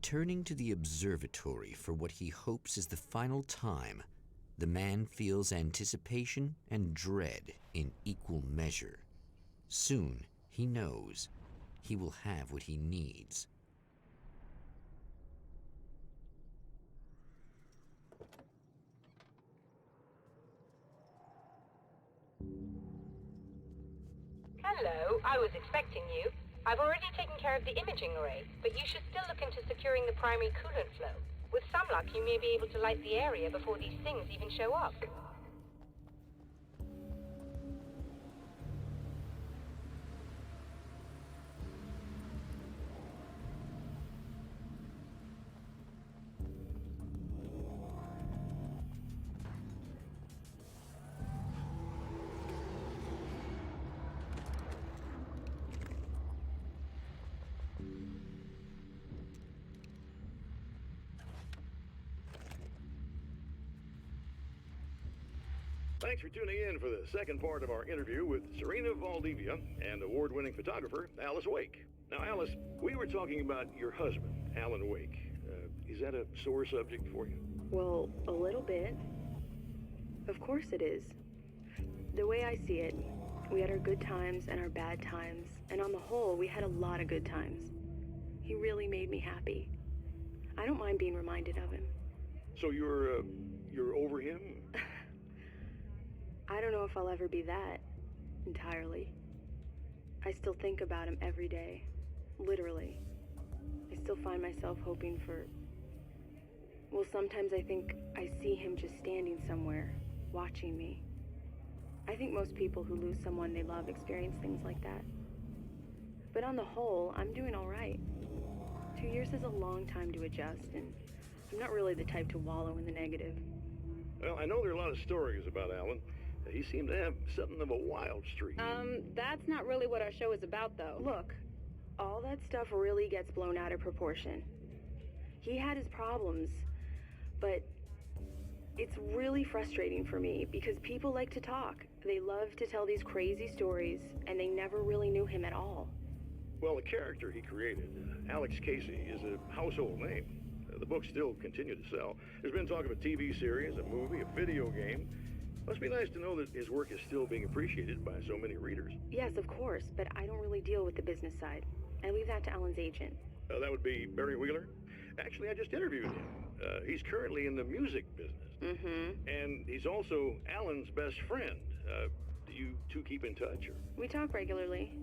Returning to the observatory for what he hopes is the final time, the man feels anticipation and dread in equal measure. Soon, he knows, he will have what he needs. Hello, I was expecting you. I've already taken care of the imaging array, but you should still look into securing the primary coolant flow. With some luck, you may be able to light the area before these things even show up. Thanks for tuning in for the second part of our interview with Serena Valdivia and award-winning photographer Alice Wake. Now, Alice, we were talking about your husband, Alan Wake. Is that a sore subject for you? Well, a little bit. Of course it is. The way I see it, we had our good times and our bad times, and on the whole, we had a lot of good times. He really made me happy. I don't mind being reminded of him. So you're over him? I don't know if I'll ever be that, entirely. I still think about him every day, literally. I still find myself hoping for... Well, sometimes I think I see him just standing somewhere, watching me. I think most people who lose someone they love experience things like that. But on the whole, I'm doing all right. 2 years is a long time to adjust, and I'm not really the type to wallow in the negative. Well, I know there are a lot of stories about Alan. He seemed to have something of a wild streak. That's not really what our show is about, though. Look, all that stuff really gets blown out of proportion. He had his problems, but it's really frustrating for me because people like to talk. They love to tell these crazy stories, and they never really knew him at all. Well, the character he created, Alex Casey, is a household name. The books still continue to sell. There's been talk of a TV series, a movie, a video game. Must be nice to know that his work is still being appreciated by so many readers. Yes, of course, but I don't really deal with the business side. I leave that to Alan's agent. That would be Barry Wheeler. Actually, I just interviewed him. He's currently in the music business. Mm-hmm. And he's also Alan's best friend. Do you two keep in touch? Or? We talk regularly.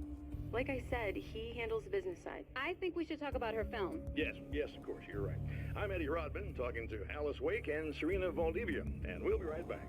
Like I said, he handles the business side. I think we should talk about her film. Yes, of course, you're right. I'm Eddie Rodman, talking to Alice Wake and Serena Valdivia, and we'll be right back.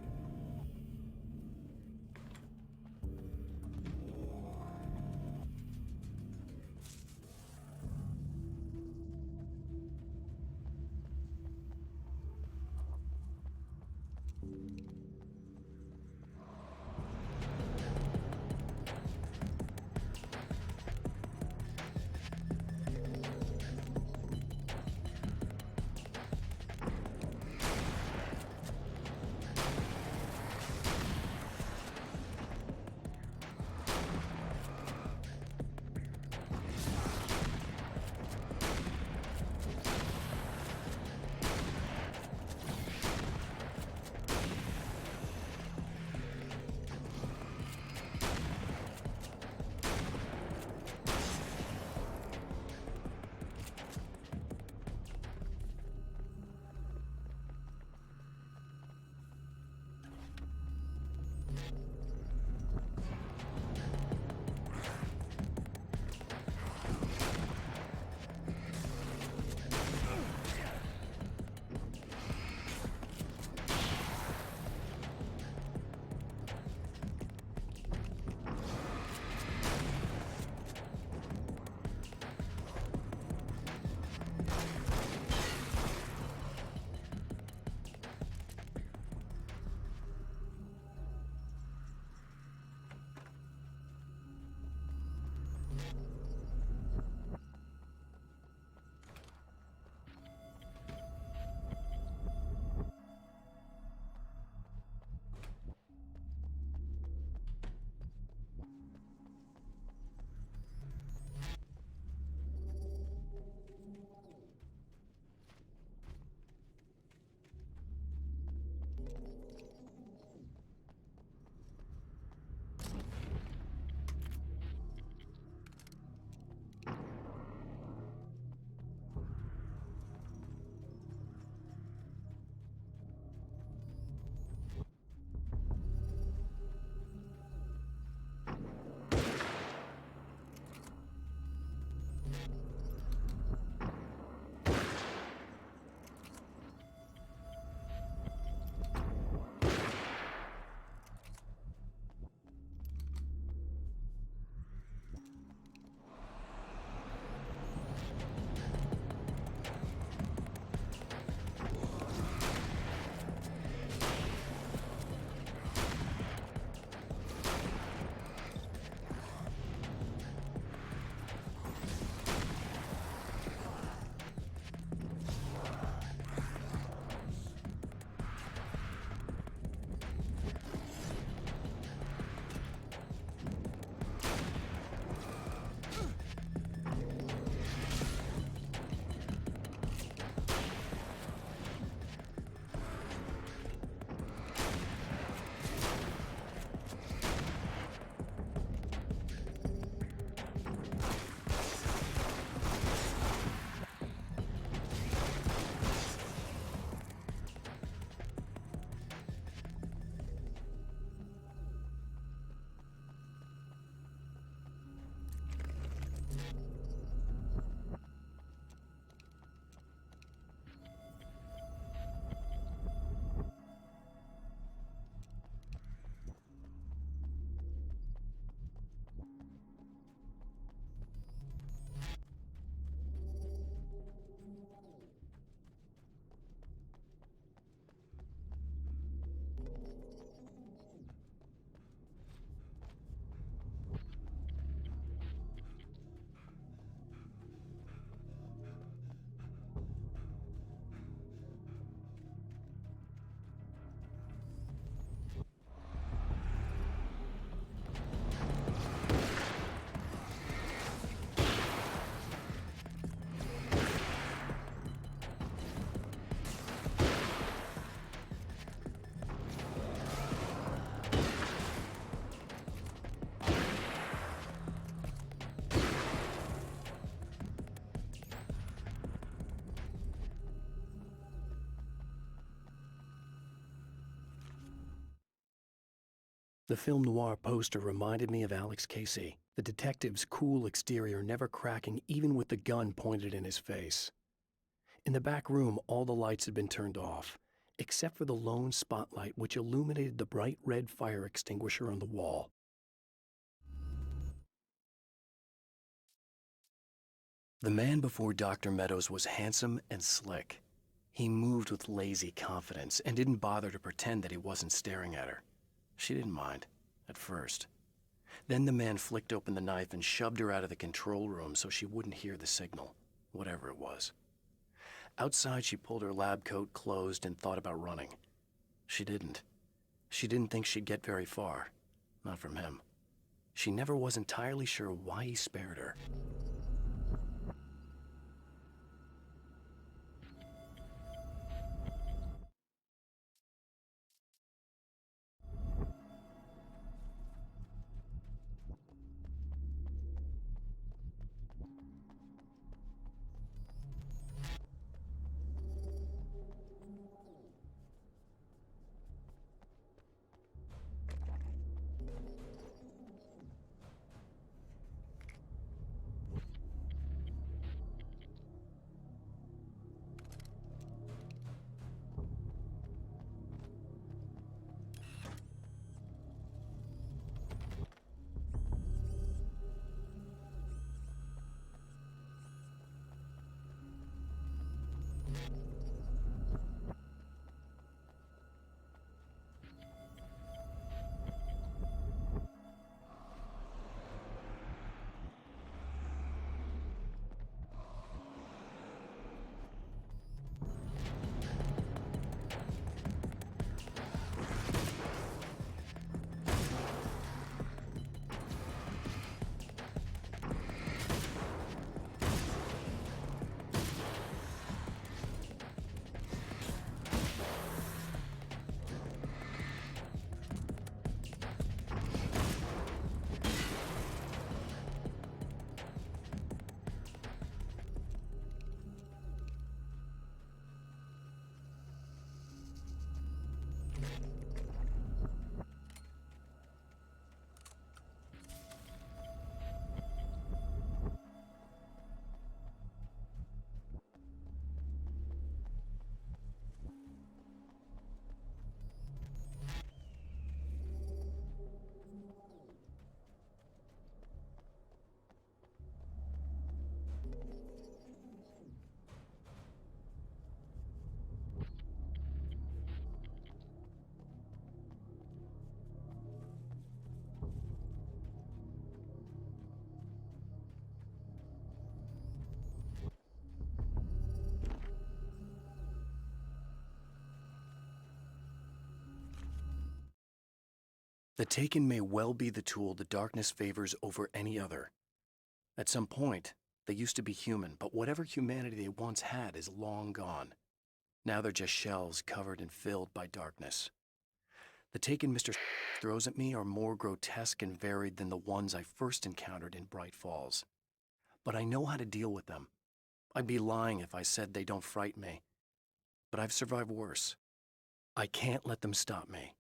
The film noir poster reminded me of Alex Casey, the detective's cool exterior never cracking even with the gun pointed in his face. In the back room, all the lights had been turned off, except for the lone spotlight which illuminated the bright red fire extinguisher on the wall. The man before Dr. Meadows was handsome and slick. He moved with lazy confidence and didn't bother to pretend that he wasn't staring at her. She didn't mind, at first. Then the man flicked open the knife and shoved her out of the control room so she wouldn't hear the signal, whatever it was. Outside, she pulled her lab coat closed and thought about running. She didn't. She didn't think she'd get very far. Not from him. She never was entirely sure why he spared her. The Taken may well be the tool the darkness favors over any other. At some point, they used to be human, but whatever humanity they once had is long gone. Now they're just shells covered and filled by darkness. The Taken Mr. throws at me are more grotesque and varied than the ones I first encountered in Bright Falls. But I know how to deal with them. I'd be lying if I said they don't frighten me. But I've survived worse. I can't let them stop me.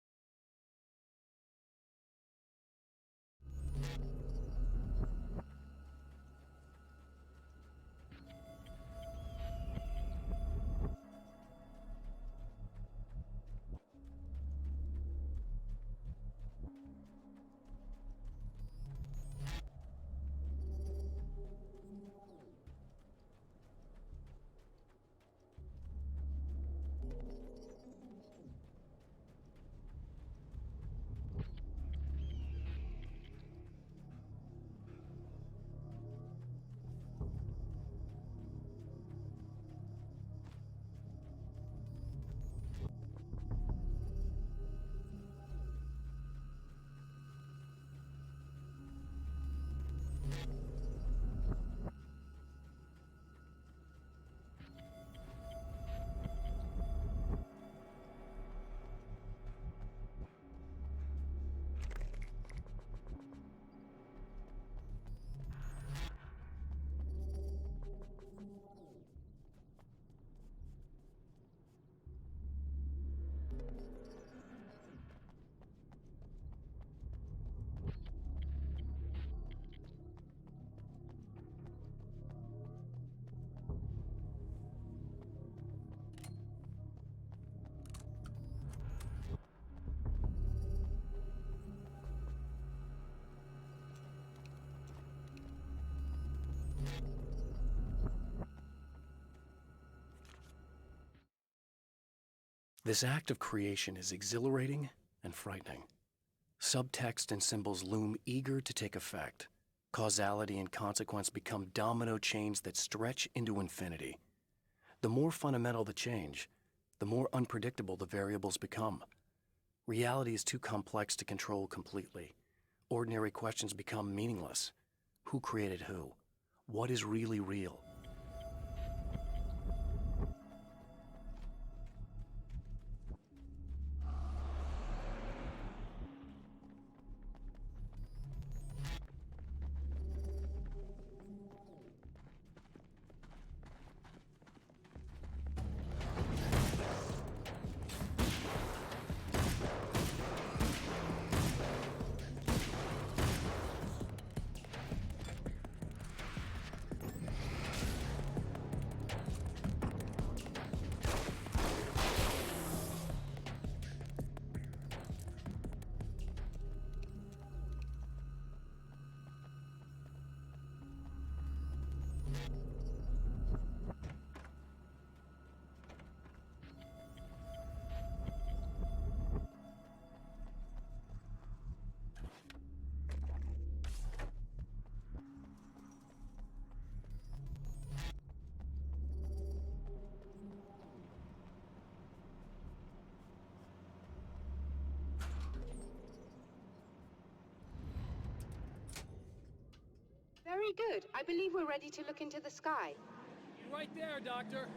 This act of creation is exhilarating and frightening. Subtext and symbols loom eager to take effect. Causality and consequence become domino chains that stretch into infinity. The more fundamental the change, the more unpredictable the variables become. Reality is too complex to control completely. Ordinary questions become meaningless. Who created who? What is really real? Very good. I believe we're ready to look into the sky. Right there, Doctor.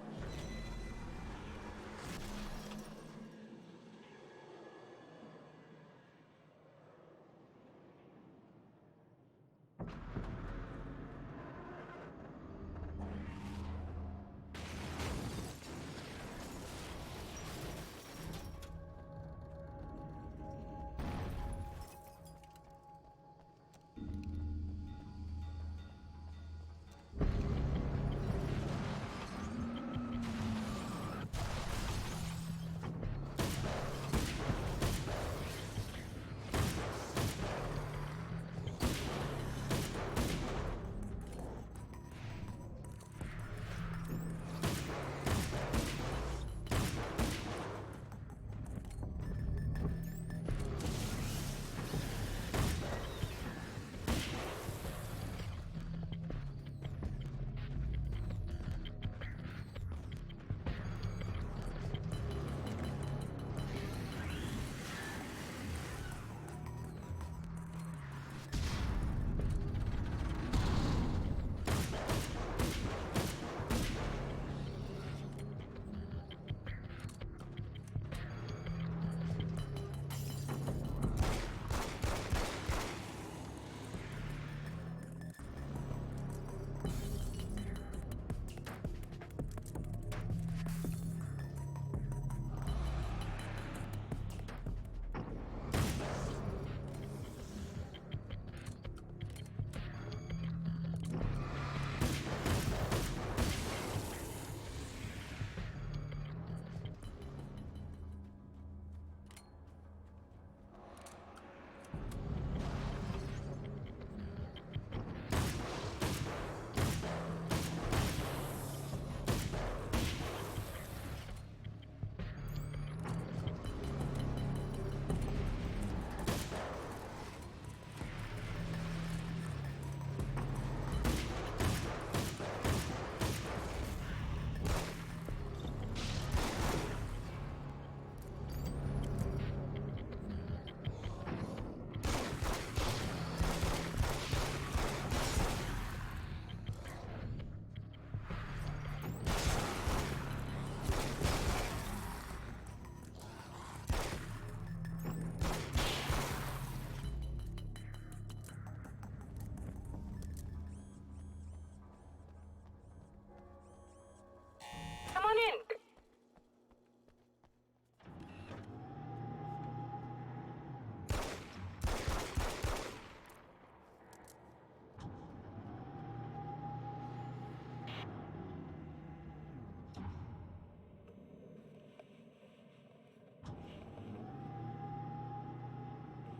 Come on in.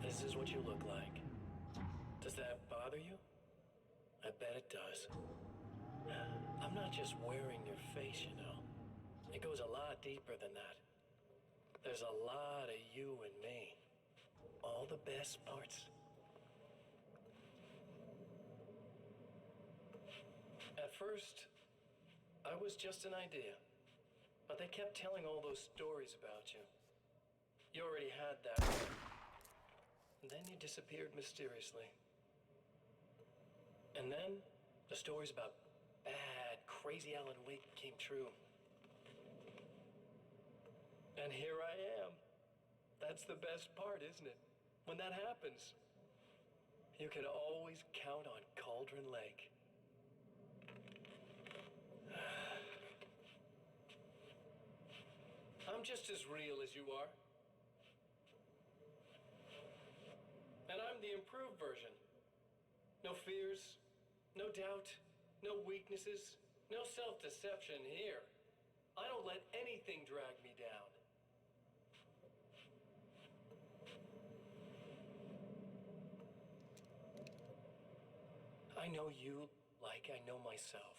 This is what you look like. Does that bother you? I bet it does. I'm not just wearing your face, you know. It goes a lot deeper than that. There's a lot of you and me. All the best parts. At first, I was just an idea. But they kept telling all those stories about you. You already had that. And then you disappeared mysteriously. And then, the stories about bad, crazy Alan Wake came true. And here I am. That's the best part, isn't it? When that happens, you can always count on Cauldron Lake. I'm just as real as you are. And I'm the improved version. No fears, no doubt, no weaknesses, no self-deception here. I don't let anything drag me down. I know you like I know myself.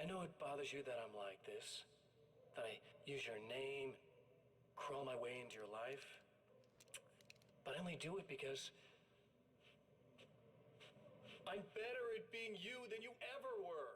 I know it bothers you that I'm like this, that I use your name, crawl my way into your life. But I only do it because I'm better at being you than you ever were.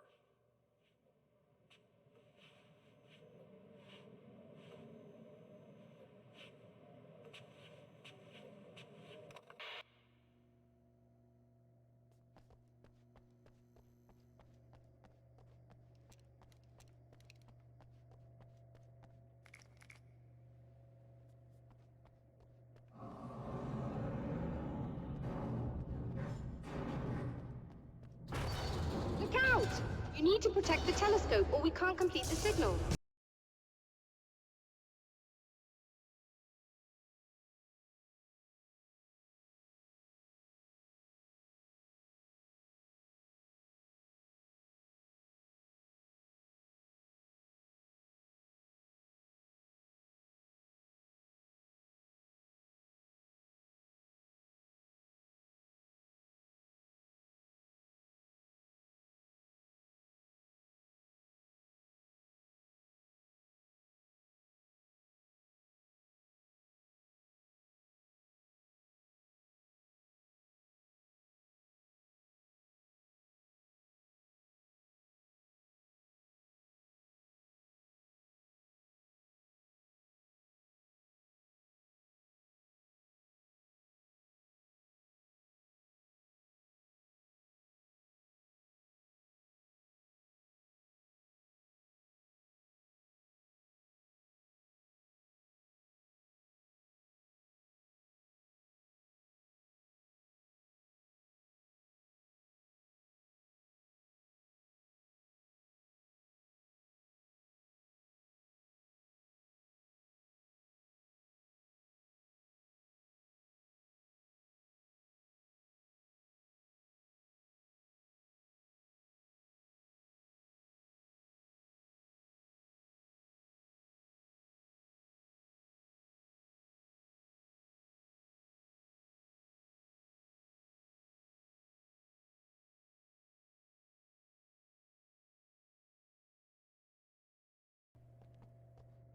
Look out! You need to protect the telescope or we can't complete the signal.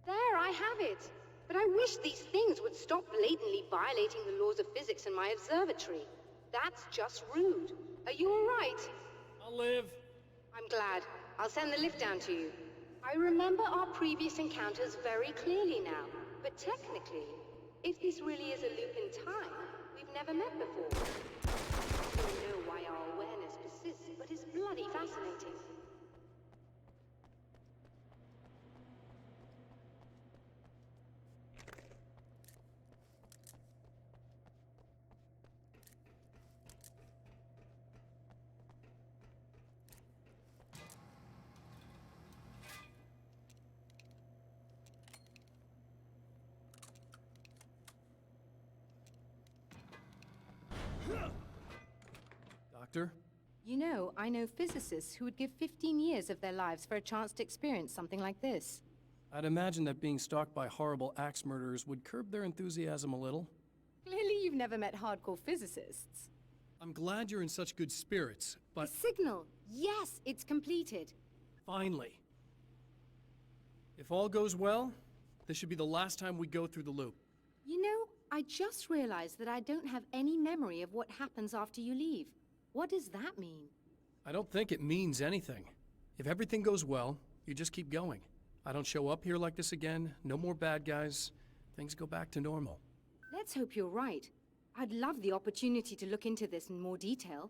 There, I have it. But I wish these things would stop blatantly violating the laws of physics in my observatory. That's just rude. Are you all right? I'll live. I'm glad. I'll send the lift down to you. I remember our previous encounters very clearly now. But technically, if this really is a loop in time, we've never met before. I don't know why our awareness persists, but it's bloody fascinating. Doctor? You know, I know physicists who would give 15 years of their lives for a chance to experience something like this. I'd imagine that being stalked by horrible axe murderers would curb their enthusiasm a little. Clearly you've never met hardcore physicists. I'm glad you're in such good spirits, but The signal! Yes, it's completed. finally. If all goes well, This should be the last time we go through the loop. You know, I just realized that I don't have any memory of what happens after you leave. What does that mean? I don't think it means anything. If everything goes well, you just keep going. I don't show up here like this again, no more bad guys. Things go back to normal. Let's hope you're right. I'd love the opportunity to look into this in more detail.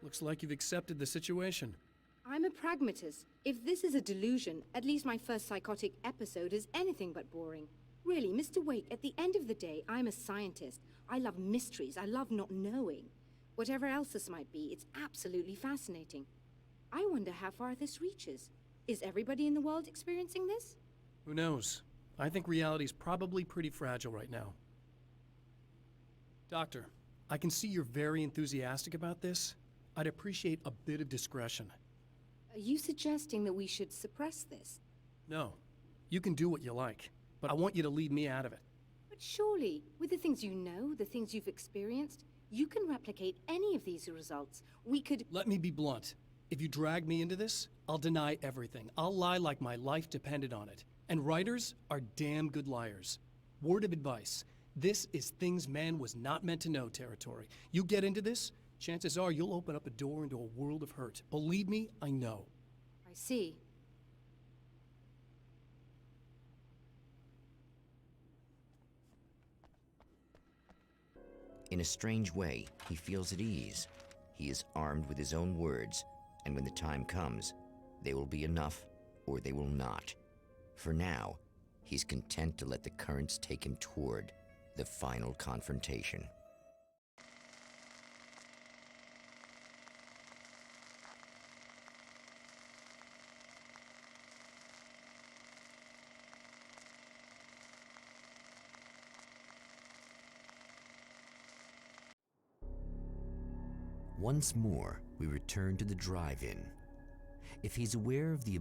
Looks like you've accepted the situation. I'm a pragmatist. If this is a delusion, at least my first psychotic episode is anything but boring. Really, Mr. Wake, at the end of the day, I'm a scientist. I love mysteries. I love not knowing. Whatever else this might be, it's absolutely fascinating. I wonder how far this reaches. Is everybody in the world experiencing this? Who knows? I think reality's probably pretty fragile right now. Doctor, I can see you're very enthusiastic about this. I'd appreciate a bit of discretion. Are you suggesting that we should suppress this? No. You can do what you like, but I want you to leave me out of it. But surely, with the things you know, the things you've experienced, you can replicate any of these results. We could... Let me be blunt. If you drag me into this, I'll deny everything. I'll lie like my life depended on it. And writers are damn good liars. Word of advice. This is things man was not meant to know territory. You get into this, chances are you'll open up a door into a world of hurt. Believe me, I know. I see. In a strange way, he feels at ease. He is armed with his own words, and when the time comes, they will be enough or they will not. For now, he's content to let the currents take him toward the final confrontation. Once more, we return to the drive-in. If he's aware of the